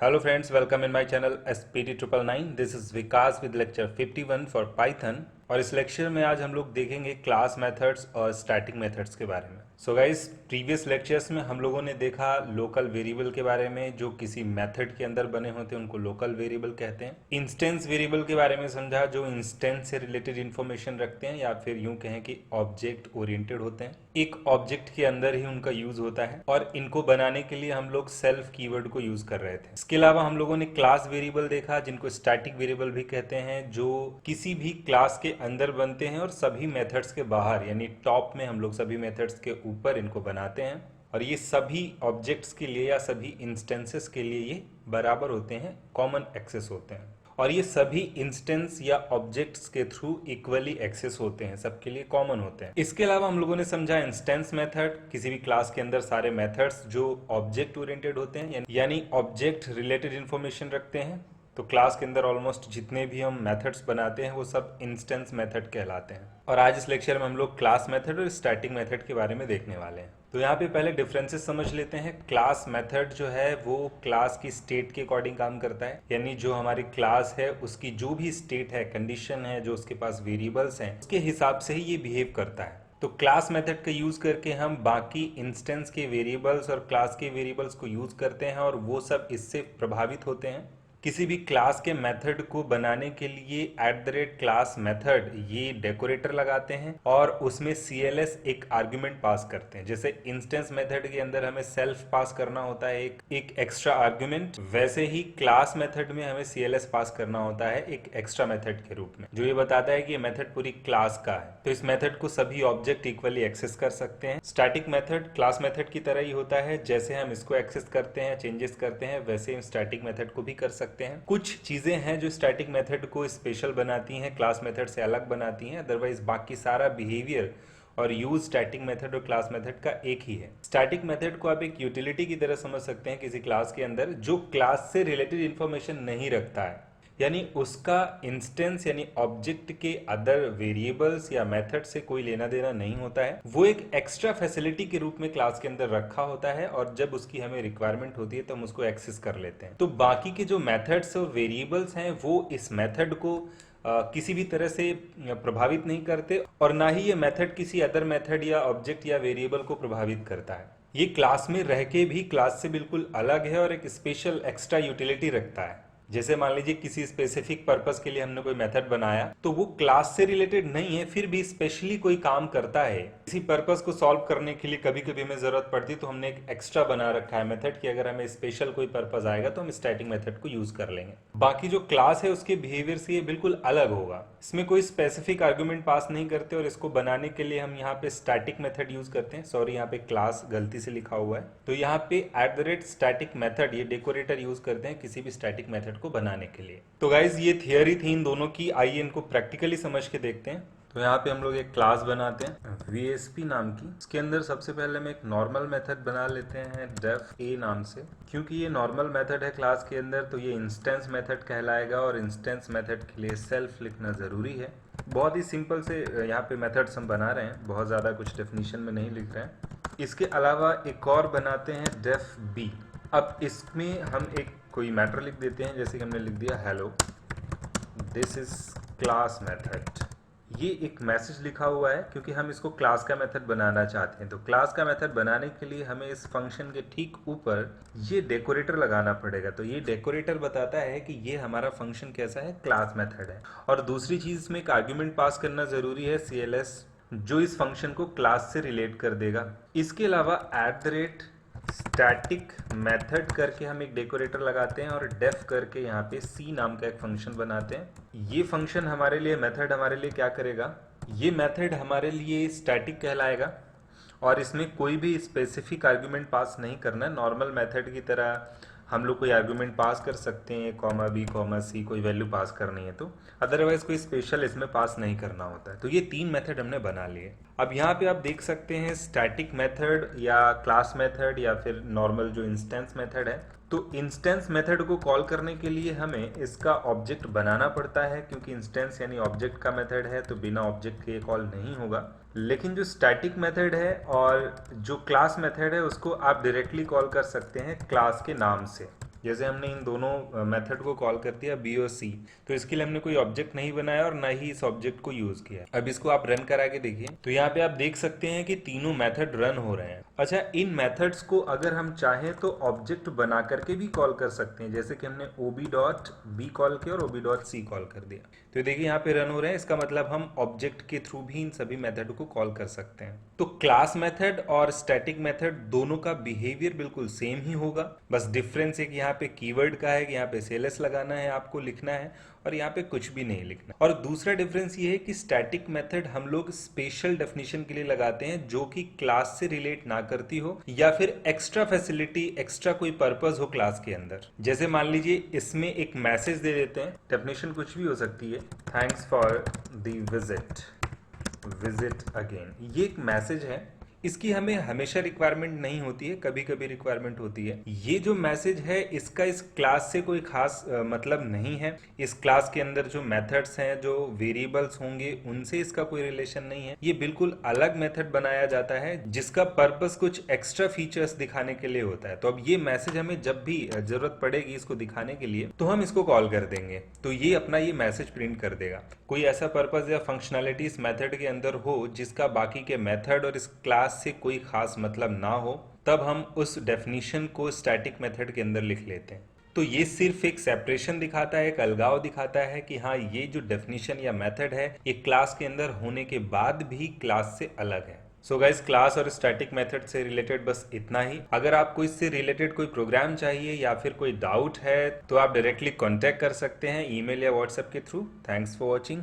Hello friends, welcome in my channel SPT 999. This is Vikas with lecture 51 for Python. और इस lecture में आज हम लोग देखेंगे क्लास मेथड्स और स्टैटिक मेथड्स के बारे में। सो गाइस, प्रीवियस लेक्चर्स में हम लोगों ने देखा लोकल वेरिएबल के बारे में, जो किसी मेथड के अंदर बने होते हैं उनको लोकल वेरिएबल कहते हैं। इंस्टेंस वेरिएबल के बारे में समझा, जो इंस्टेंस से रिलेटेड इन्फॉर्मेशन रखते हैं या फिर यूं कहें कि ऑब्जेक्ट ओरिएंटेड होते हैं। एक ऑब्जेक्ट के अंदर ही उनका यूज होता है और इनको बनाने के लिए हम लोग सेल्फ कीवर्ड को यूज कर रहे थे। इसके अलावा हम लोगों ने क्लास वेरिएबल देखा, जिनको स्टैटिक वेरिएबल भी कहते हैं, जो किसी भी क्लास के अंदर बनते हैं और सभी मेथड्स के बाहर यानी टॉप में हम लोग सभी मेथड्स के ऊपर इनको बनाते हैं। और ये सभी ऑब्जेक्ट्स के लिए या सभी इंस्टेंसेस के लिए ये बराबर होते हैं, कॉमन एक्सेस होते हैं। और ये सभी इंस्टेंस या ऑब्जेक्ट्स के थ्रू इक्वली एक्सेस होते हैं, सबके लिए कॉमन होते हैं। इसके अलावा हम लोगों ने समझा इंस्टेंस मेथड, किसी भी क्लास के अंदर सारे मेथड्स जो ऑब्जेक्ट ओरिएंटेड होते हैं यानी ऑब्जेक्ट रिलेटेड इंफॉर्मेशन रखते हैं। तो क्लास के अंदर ऑलमोस्ट जितने भी हम मेथड्स बनाते हैं वो सब इंस्टेंस मेथड कहलाते हैं। और आज इस लेक्चर में हम लोग क्लास मेथड और स्टैटिक मेथड के बारे में देखने वाले हैं। तो यहाँ पे पहले डिफरेंसेस समझ लेते हैं। क्लास मेथड जो है वो क्लास की स्टेट के अकॉर्डिंग काम करता है, यानी जो हमारी क्लास है उसकी जो भी स्टेट है, कंडीशन है, जो उसके पास वेरिएबल्स हैं, उसके हिसाब से ही ये बिहेव करता है। तो क्लास मेथड का यूज करके हम बाकी इंस्टेंस के वेरिएबल्स और क्लास के वेरिएबल्स को यूज करते हैं और वो सब इससे प्रभावित होते हैं। किसी भी क्लास के मेथड को बनाने के लिए @क्लास मेथड ये डेकोरेटर लगाते हैं और उसमें CLS एक आर्गुमेंट पास करते हैं। जैसे इंस्टेंस मेथड के अंदर हमें सेल्फ पास करना होता है एक एक्स्ट्रा आर्गुमेंट, वैसे ही क्लास मेथड में हमें CLS पास करना होता है एक एक्स्ट्रा मेथड के रूप में, जो ये बताता है कि ये मेथड पूरी क्लास का है। तो इस मेथड को सभी ऑब्जेक्ट इक्वली एक्सेस कर सकते हैं। स्टैटिक मेथड क्लास मेथड की तरह ही होता है, जैसे हम इसको एक्सेस करते हैं, चेंजेस करते हैं, वैसे हम स्टैटिक मेथड को भी कर सकते हैं। कुछ चीजें हैं जो स्टैटिक मेथड को स्पेशल बनाती हैं, क्लास मेथड से अलग बनाती हैं, अदरवाइज बाकी सारा बिहेवियर और यूज स्टैटिक मेथड और क्लास मेथड का एक ही है। स्टैटिक मेथड को आप एक यूटिलिटी की तरह समझ सकते हैं किसी क्लास के अंदर, जो क्लास से रिलेटेड इंफॉर्मेशन नहीं रखता है, यानी उसका इंस्टेंस यानी ऑब्जेक्ट के अदर वेरिएबल्स या मेथड से कोई लेना देना नहीं होता है। वो एक एक्स्ट्रा फैसिलिटी के रूप में क्लास के अंदर रखा होता है और जब उसकी हमें रिक्वायरमेंट होती है तो हम उसको एक्सेस कर लेते हैं। तो बाकी के जो मेथड्स और वेरिएबल्स हैं वो इस मेथड को किसी भी तरह से प्रभावित नहीं करते और ना ही ये मेथड किसी अदर मेथड या ऑब्जेक्ट या वेरिएबल को प्रभावित करता है। ये क्लास में रह के भी क्लास से बिल्कुल अलग है और एक स्पेशल एक्स्ट्रा यूटिलिटी रखता है। जैसे मान लीजिए किसी स्पेसिफिक पर्पस के लिए हमने कोई मेथड बनाया, तो वो क्लास से रिलेटेड नहीं है, फिर भी स्पेशली कोई काम करता है। किसी पर्पस को सॉल्व करने के लिए कभी कभी हमें जरूरत पड़ती है, तो हमने एक एक्स्ट्रा बना रखा है मेथड कि अगर हमें स्पेशल कोई पर्पस आएगा तो हम स्टैटिक मेथड को यूज कर लेंगे। बाकी जो क्लास है उसके बिहेवियर से ये बिल्कुल अलग होगा। इसमें कोई स्पेसिफिक आर्गुमेंट पास नहीं करते और इसको बनाने के लिए हम यहाँ पे स्टैटिक मेथड यूज करते हैं। सॉरी, यहाँ पे क्लास गलती से लिखा हुआ है, तो यहाँ पे @स्टैटिक मेथड ये डेकोरेटर यूज करते हैं किसी भी स्टैटिक मेथड को बनाने के लिए। तो गाइज ये थियरी थी इन दोनों की, आइए इनको प्रैक्टिकली समझ के देखते हैं। तो यहाँ पे हम लोग एक क्लास बनाते हैं VSP नाम की। इसके अंदर सबसे पहले हम एक नॉर्मल मेथड बना लेते हैं def a नाम से। क्योंकि ये नॉर्मल मेथड है क्लास के अंदर तो ये इंस्टेंस मेथड कहलाएगा और इंस्टेंस मेथड के लिए सेल्फ लिखना जरूरी है। बहुत ही सिंपल से यहाँ पे मेथड्स हम बना रहे हैं, बहुत ज़्यादा कुछ डेफिनेशन में नहीं लिख रहे हैं। इसके अलावा एक और बनाते हैं def b। अब इसमें हम एक कोई मैटर लिख देते हैं, जैसे कि हमने लिख दिया hello this is class method. ये एक मैसेज लिखा हुआ है क्योंकि हम इसको क्लास का मेथड बनाना चाहते हैं। तो क्लास का मेथड बनाने के लिए हमें इस फंक्शन के ठीक ऊपर ये डेकोरेटर लगाना पड़ेगा। तो ये डेकोरेटर बताता है कि ये हमारा फंक्शन कैसा है, क्लास मेथड है। और दूसरी चीज इसमें एक आर्ग्यूमेंट पास करना जरूरी है CLS, जो इस फंक्शन को क्लास से रिलेट कर देगा। इसके अलावा स्टैटिक मेथड करके हम एक डेकोरेटर लगाते हैं और डेफ करके यहाँ पे C नाम का एक फंक्शन बनाते हैं। ये फंक्शन हमारे लिए, मेथड हमारे लिए क्या करेगा, ये मेथड हमारे लिए स्टैटिक कहलाएगा और इसमें कोई भी स्पेसिफिक आर्गुमेंट पास नहीं करना है। नॉर्मल मेथड की तरह हम लोग कोई आर्गुमेंट पास कर सकते हैं, (b, (c) कोई वैल्यू पास करनी है तो, अदरवाइज कोई स्पेशल इसमें पास नहीं करना होता है। तो ये 3 मेथड हमने बना लिए। अब यहाँ पे आप देख सकते हैं स्टैटिक मेथड या क्लास मेथड या फिर नॉर्मल जो इंस्टेंस मेथड है। तो इंस्टेंस मेथड को कॉल करने के लिए हमें इसका ऑब्जेक्ट बनाना पड़ता है, क्योंकि इंस्टेंस यानी ऑब्जेक्ट का मेथड है तो बिना ऑब्जेक्ट के कॉल नहीं होगा। लेकिन जो स्टैटिक मेथड है और जो क्लास मेथड है उसको आप डायरेक्टली कॉल कर सकते हैं क्लास के नाम से। जैसे हमने इन दोनों मेथड को कॉल कर दिया बी और सी, तो इसके लिए हमने कोई ऑब्जेक्ट नहीं बनाया और ना ही इस ऑब्जेक्ट को यूज किया। अब इसको आप रन करा के देखिए, तो यहाँ पे आप देख सकते हैं कि तीनों मेथड रन हो रहे हैं। अच्छा, इन मेथड्स को अगर हम चाहें तो ऑब्जेक्ट बना करके भी कॉल कर सकते हैं, जैसे कि हमने ob.b कॉल किया और ob.c कॉल कर दिया, तो देखिए यहाँ पे रन हो रहे हैं। इसका मतलब हम ऑब्जेक्ट के थ्रू भी इन सभी मेथड को कॉल कर सकते हैं। तो क्लास मेथड और स्टैटिक मेथड दोनों का बिहेवियर बिल्कुल सेम ही होगा, बस डिफरेंस एक यहाँ पे कीवर्ड का है कि यहाँ पे CLS लगाना है, आपको लिखना है, और यहाँ पे कुछ भी नहीं लिखना। और दूसरा डिफरेंस ये है कि स्टैटिक मेथड हम लोग स्पेशल डेफिनेशन के लिए लगाते हैं, जो कि क्लास से रिलेट ना करती हो या फिर एक्स्ट्रा फैसिलिटी, एक्स्ट्रा कोई पर्पस हो क्लास के अंदर। जैसे मान लीजिए इसमें एक मैसेज दे देते हैं, डेफिनेशन कुछ भी हो सकती है, thanks for the visit again. ये एक मैसेज है, इसकी हमें हमेशा रिक्वायरमेंट नहीं होती है, कभी कभी रिक्वायरमेंट होती है। ये जो मैसेज है इसका इस क्लास से कोई खास मतलब नहीं है। इस क्लास के अंदर जो मेथड्स हैं, जो वेरिएबल्स होंगे, उनसे इसका कोई रिलेशन नहीं है। ये बिल्कुल अलग मेथड बनाया जाता है जिसका पर्पस कुछ एक्स्ट्रा फीचर्स दिखाने के लिए होता है। तो अब ये मैसेज हमें जब भी जरूरत पड़ेगी इसको दिखाने के लिए, तो हम इसको कॉल कर देंगे, तो ये अपना ये मैसेज प्रिंट कर देगा। कोई ऐसा पर्पस या फंक्शनैलिटी इस मेथड के अंदर हो जिसका बाकी के मेथड और इस क्लास से कोई खास मतलब ना हो, तब हम उस डेफिनेशन को स्टैटिक मेथड के अंदर लिख लेते हैं। तो ये सिर्फ एक सेपरेशन दिखाता है, एक अलगाव दिखाता है कि हाँ, ये जो डेफिनेशन या मेथड है ये क्लास के अंदर होने के बाद भी क्लास से अलग है। सो गाइस, क्लास और स्टैटिक मेथड से रिलेटेड बस इतना ही। अगर आपको इससे रिलेटेड कोई प्रोग्राम चाहिए या फिर कोई डाउट है तो आप डायरेक्टली कांटेक्ट कर सकते हैं ईमेल या व्हाट्सएप के थ्रू। Thanks for watching.